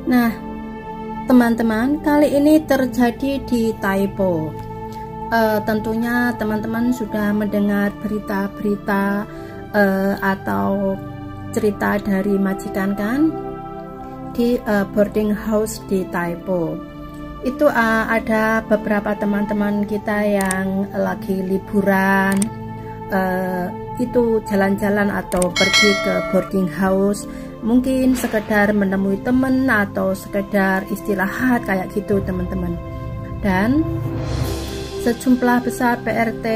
Nah, teman-teman, kali ini terjadi di Taipo. Tentunya teman-teman sudah mendengar berita-berita atau cerita dari majikan kan di boarding house di Taipo. Itu ada beberapa teman-teman kita yang lagi liburan, itu jalan-jalan atau pergi ke boarding house, mungkin sekedar menemui teman atau sekedar istirahat kayak gitu teman-teman. Dan sejumlah besar PRT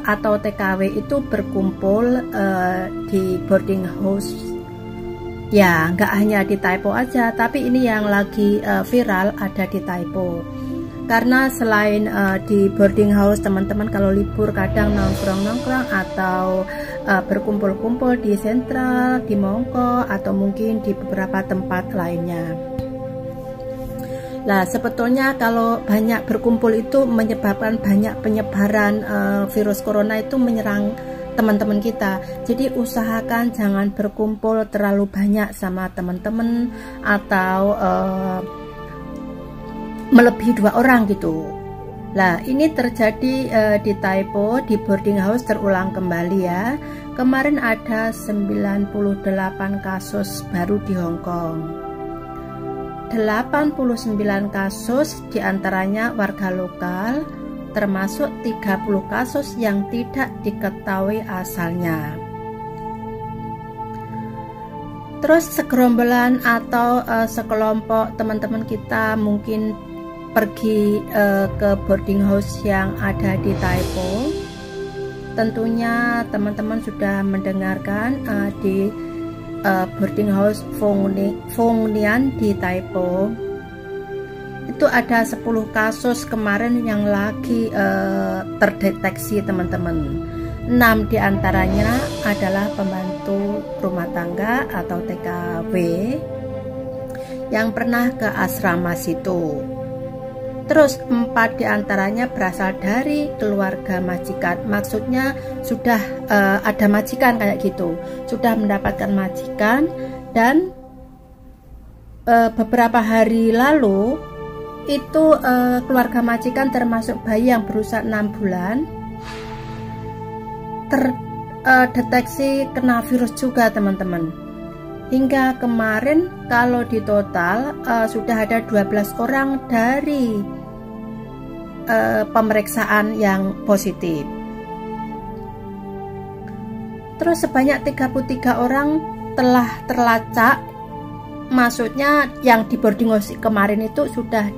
atau TKW itu berkumpul di boarding house. Ya, nggak hanya di Taipo aja, tapi ini yang lagi viral ada di Taipo. Karena selain di boarding house, teman-teman kalau libur kadang nongkrong-nongkrong atau berkumpul-kumpul di sentral, di Mongko, atau mungkin di beberapa tempat lainnya. Nah, sebetulnya kalau banyak berkumpul itu menyebabkan banyak penyebaran virus corona itu menyerang teman-teman kita. Jadi usahakan jangan berkumpul terlalu banyak sama teman-teman atau melebihi 2 orang gitu. Nah, ini terjadi di Taipo, di boarding house terulang kembali ya. Kemarin ada 98 kasus baru di Hong Kong. 89 kasus diantaranya warga lokal, termasuk 30 kasus yang tidak diketahui asalnya. Terus segerombolan atau sekelompok teman-teman kita mungkin pergi ke boarding house yang ada di Taipo. Tentunya teman-teman sudah mendengarkan di boarding house Fong Nian di Taipo. Itu ada 10 kasus kemarin yang lagi terdeteksi teman-teman. 6 diantaranya adalah pembantu rumah tangga atau TKW yang pernah ke asrama situ. Terus 4 diantaranya berasal dari keluarga majikan. Maksudnya sudah ada majikan kayak gitu, sudah mendapatkan majikan. Dan beberapa hari lalu itu keluarga majikan termasuk bayi yang berusia 6 bulan terdeteksi kena virus juga teman-teman. Hingga kemarin kalau di total sudah ada 12 orang dari pemeriksaan yang positif. Terus sebanyak 33 orang telah terlacak. Maksudnya yang di boarding house kemarin itu sudah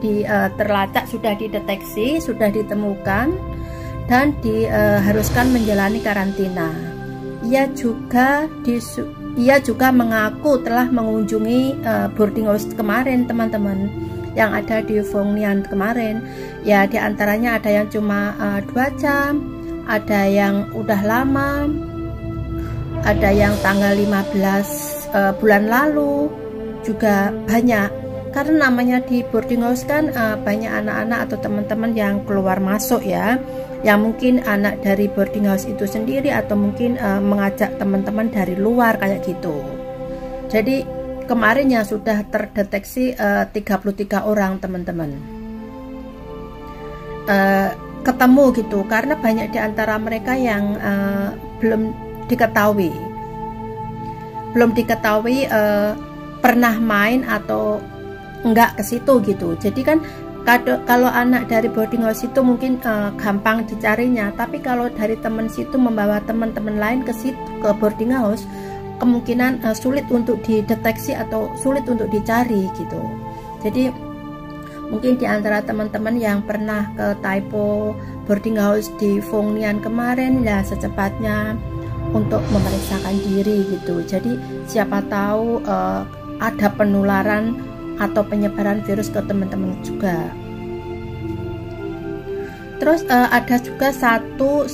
terlacak, sudah dideteksi, sudah ditemukan dan diharuskan menjalani karantina. Ia juga mengaku telah mengunjungi boarding house kemarin teman-teman, yang ada di Fong Nian kemarin. Ya, diantaranya ada yang cuma 2 jam, ada yang udah lama, ada yang tanggal 15 bulan lalu juga banyak. Karena namanya di boarding house kan banyak anak-anak atau teman-teman yang keluar masuk ya, yang mungkin anak dari boarding house itu sendiri atau mungkin mengajak teman-teman dari luar kayak gitu. Jadi kemarin yang sudah terdeteksi 33 orang teman-teman ketemu gitu, karena banyak di antara mereka yang belum diketahui pernah main atau enggak ke situ gitu. Jadi kan kalau anak dari boarding house itu mungkin gampang dicarinya, tapi kalau dari teman situ membawa teman-teman lain ke situ, ke boarding house, kemungkinan sulit untuk dideteksi atau sulit untuk dicari gitu. Jadi mungkin di antara teman-teman yang pernah ke Taipo boarding house di Fong Nian kemarin, ya secepatnya untuk memeriksakan diri gitu. Jadi siapa tahu ada penularan atau penyebaran virus ke teman-teman juga. Terus ada juga satu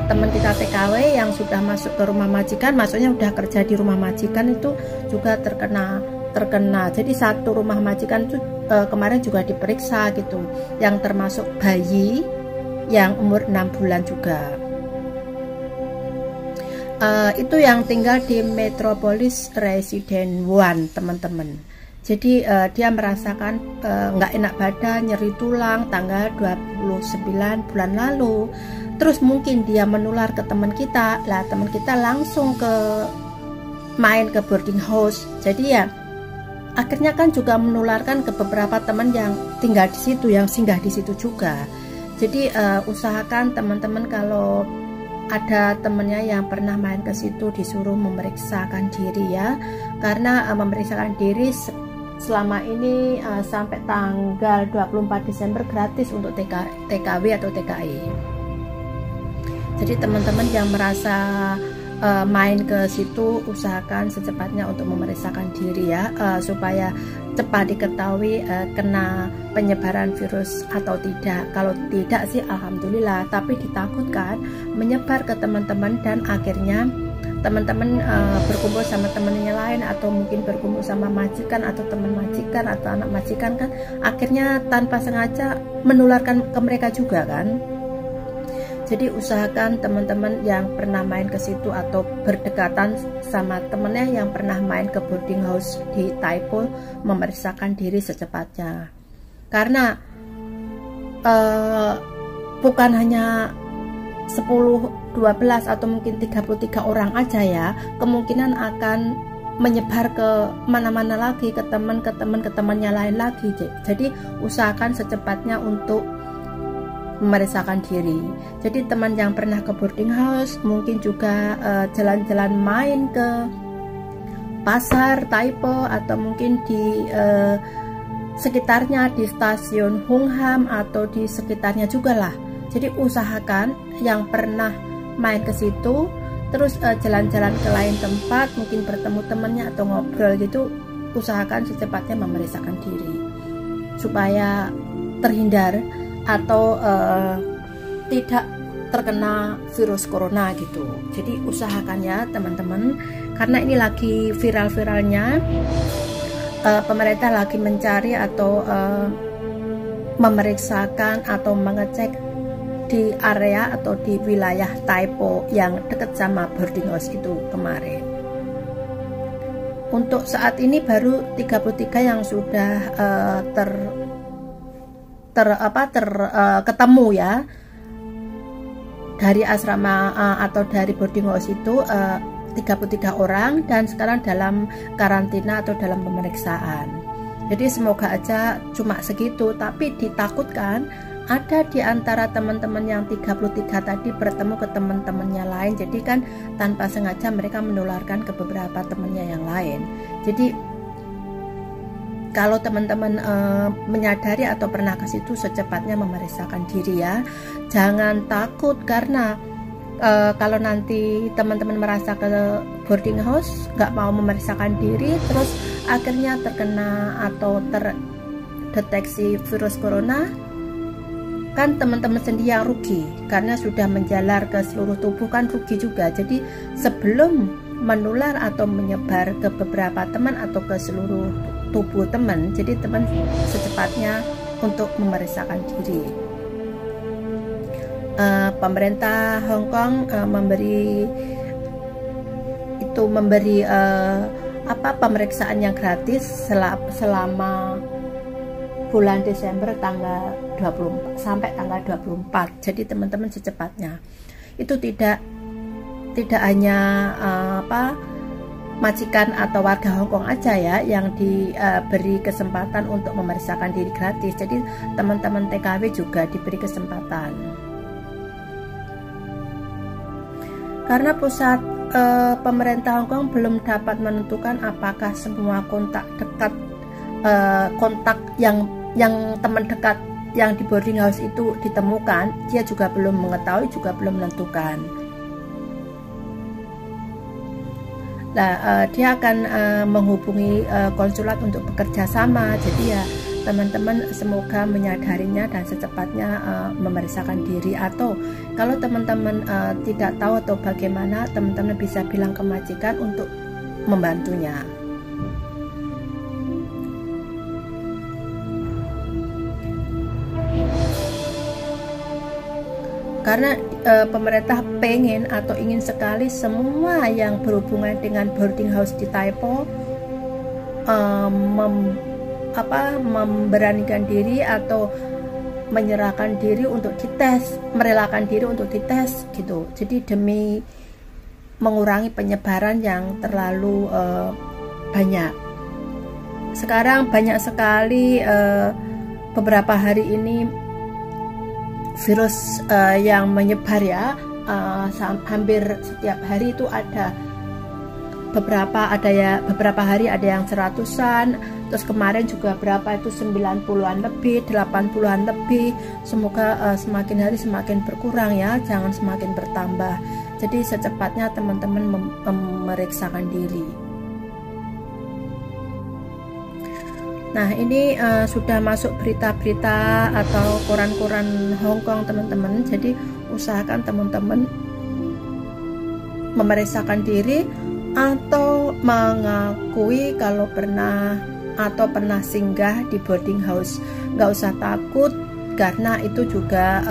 teman kita TKW yang sudah masuk ke rumah majikan, maksudnya sudah kerja di rumah majikan, itu juga terkena. Jadi satu rumah majikan itu kemarin juga diperiksa gitu, yang termasuk bayi yang umur 6 bulan juga. Itu yang tinggal di Metropolis Resident 1 teman-teman. Jadi dia merasakan nggak enak badan, nyeri tulang tanggal 29 bulan lalu. Terus mungkin dia menular ke teman kita, lah teman kita langsung main ke boarding house. Jadi ya akhirnya kan juga menularkan ke beberapa teman yang tinggal di situ, yang singgah di situ juga. Jadi usahakan teman-teman kalau ada temennya yang pernah main ke situ disuruh memeriksakan diri ya, karena memeriksakan diri selama ini sampai tanggal 24 Desember gratis untuk TKW atau TKI. Jadi teman-teman yang merasa main ke situ usahakan secepatnya untuk memeriksakan diri ya, supaya cepat diketahui kena penyebaran virus atau tidak. Kalau tidak sih alhamdulillah, tapi ditakutkan menyebar ke teman-teman dan akhirnya teman-teman berkumpul sama temannya lain, atau mungkin berkumpul sama majikan atau teman majikan atau anak majikan, kan akhirnya tanpa sengaja menularkan ke mereka juga kan. Jadi usahakan teman-teman yang pernah main ke situ atau berdekatan sama temennya yang pernah main ke boarding house di Taipo memeriksakan diri secepatnya. Karena bukan hanya 10, 12 atau mungkin 33 orang aja ya, kemungkinan akan menyebar ke mana-mana lagi, ke temannya lain lagi. Jadi usahakan secepatnya untuk memeriksakan diri. Jadi teman yang pernah ke boarding house mungkin juga jalan-jalan main ke pasar Taipo atau mungkin di sekitarnya, di stasiun Hungham atau di sekitarnya juga lah. Jadi usahakan yang pernah main ke situ terus jalan-jalan ke lain tempat, mungkin bertemu temannya atau ngobrol gitu, usahakan secepatnya memeriksakan diri supaya terhindar atau tidak terkena virus corona gitu. Jadi usahakan ya teman-teman, karena ini lagi viral-viralnya, pemerintah lagi mencari atau memeriksakan atau mengecek di area atau di wilayah Taipo yang dekat sama boarding house itu kemarin. Untuk saat ini baru 33 yang sudah ketemu ya dari asrama atau dari boarding house itu, 33 orang, dan sekarang dalam karantina atau dalam pemeriksaan. Jadi semoga aja cuma segitu, tapi ditakutkan ada di antara teman-teman yang 33 tadi bertemu ke teman-temannya lain. Jadi kan tanpa sengaja mereka menularkan ke beberapa temannya yang lain. Jadi kalau teman-teman menyadari atau pernah ke situ, secepatnya memeriksakan diri ya. Jangan takut, karena kalau nanti teman-teman merasa ke boarding house nggak mau memeriksakan diri, terus akhirnya terkena atau terdeteksi virus corona, kan teman-teman sendiri yang rugi, karena sudah menjalar ke seluruh tubuh kan rugi juga. Jadi sebelum menular atau menyebar ke beberapa teman atau ke seluruh tubuh teman, jadi teman secepatnya untuk memeriksakan diri. Pemerintah Hong Kong memberi pemeriksaan yang gratis selama bulan Desember tanggal 24 sampai tanggal 24. Jadi teman-teman secepatnya. Itu tidak hanya majikan atau warga Hong Kong aja ya yang diberi kesempatan untuk memeriksakan diri gratis. Jadi teman-teman TKW juga diberi kesempatan. Karena pusat pemerintah Hong Kong belum dapat menentukan apakah semua kontak dekat, kontak yang teman dekat yang di boarding house itu ditemukan, dia juga belum mengetahui, juga belum menentukan. Nah, dia akan menghubungi konsulat untuk bekerja sama. Jadi ya teman-teman semoga menyadarinya dan secepatnya memeriksakan diri. Atau kalau teman-teman tidak tahu atau bagaimana, teman-teman bisa bilang ke majikan untuk membantunya. karena pemerintah pengen atau ingin sekali semua yang berhubungan dengan boarding house di Taipo memberanikan diri atau menyerahkan diri untuk dites, merelakan diri untuk dites gitu. Jadi demi mengurangi penyebaran yang terlalu banyak. Sekarang banyak sekali beberapa hari ini virus yang menyebar ya, hampir setiap hari itu ada beberapa hari ada yang 100-an, terus kemarin juga berapa itu 90-an lebih, 80-an lebih. Semoga semakin hari semakin berkurang ya, jangan semakin bertambah. Jadi secepatnya teman-teman memeriksakan diri. Nah, ini sudah masuk berita-berita atau koran-koran Hong Kong teman-teman. Jadi usahakan teman-teman memeriksakan diri atau mengakui kalau pernah singgah di boarding house. Nggak usah takut, karena itu juga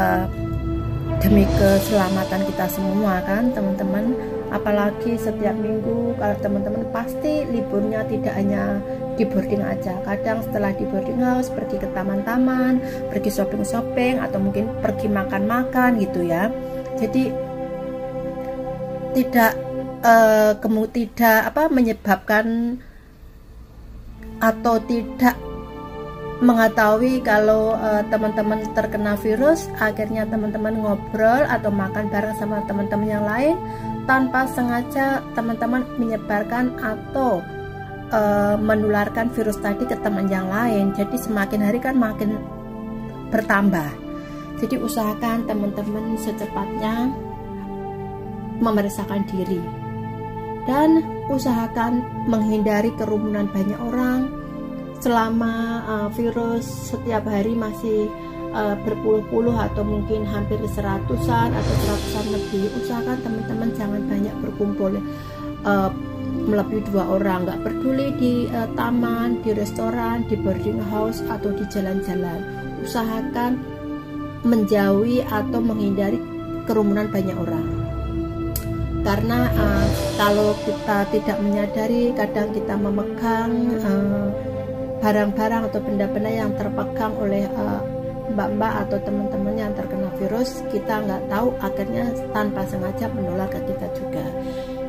demi keselamatan kita semua kan teman-teman. Apalagi setiap minggu kalau teman-teman pasti liburnya tidak hanya di boarding aja, kadang setelah di boarding house pergi ke taman-taman, pergi shopping-shopping, atau mungkin pergi makan-makan gitu ya. Jadi tidak menyebabkan atau tidak mengetahui kalau teman-teman terkena virus, akhirnya teman-teman ngobrol atau makan bareng sama teman-teman yang lain, tanpa sengaja teman-teman menyebarkan atau menularkan virus tadi ke teman yang lain. Jadi semakin hari kan makin bertambah. Jadi usahakan teman-teman secepatnya memeriksakan diri, dan usahakan menghindari kerumunan banyak orang. Selama virus setiap hari masih berpuluh-puluh atau mungkin hampir 100-an atau 100-an lebih, usahakan teman-teman jangan banyak berkumpul melebihi 2 orang. Nggak peduli di taman, di restoran, di boarding house, atau di jalan-jalan, usahakan menjauhi atau menghindari kerumunan banyak orang. Karena kalau kita tidak menyadari, kadang kita memegang barang-barang atau benda-benda yang terpegang oleh mbak-mbak atau teman-teman yang terkena virus, kita nggak tahu, akhirnya tanpa sengaja menular ke kita juga.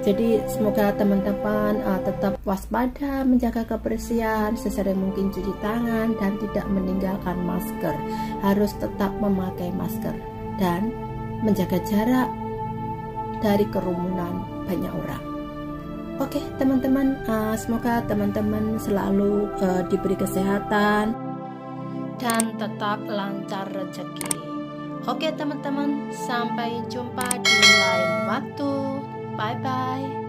Jadi semoga teman-teman tetap waspada, menjaga kebersihan, sesering mungkin cuci tangan, dan tidak meninggalkan masker. Harus tetap memakai masker dan menjaga jarak dari kerumunan banyak orang. Oke teman-teman, semoga teman-teman selalu diberi kesehatan dan tetap lancar rezeki. Oke teman-teman, sampai jumpa di lain waktu. Bye bye.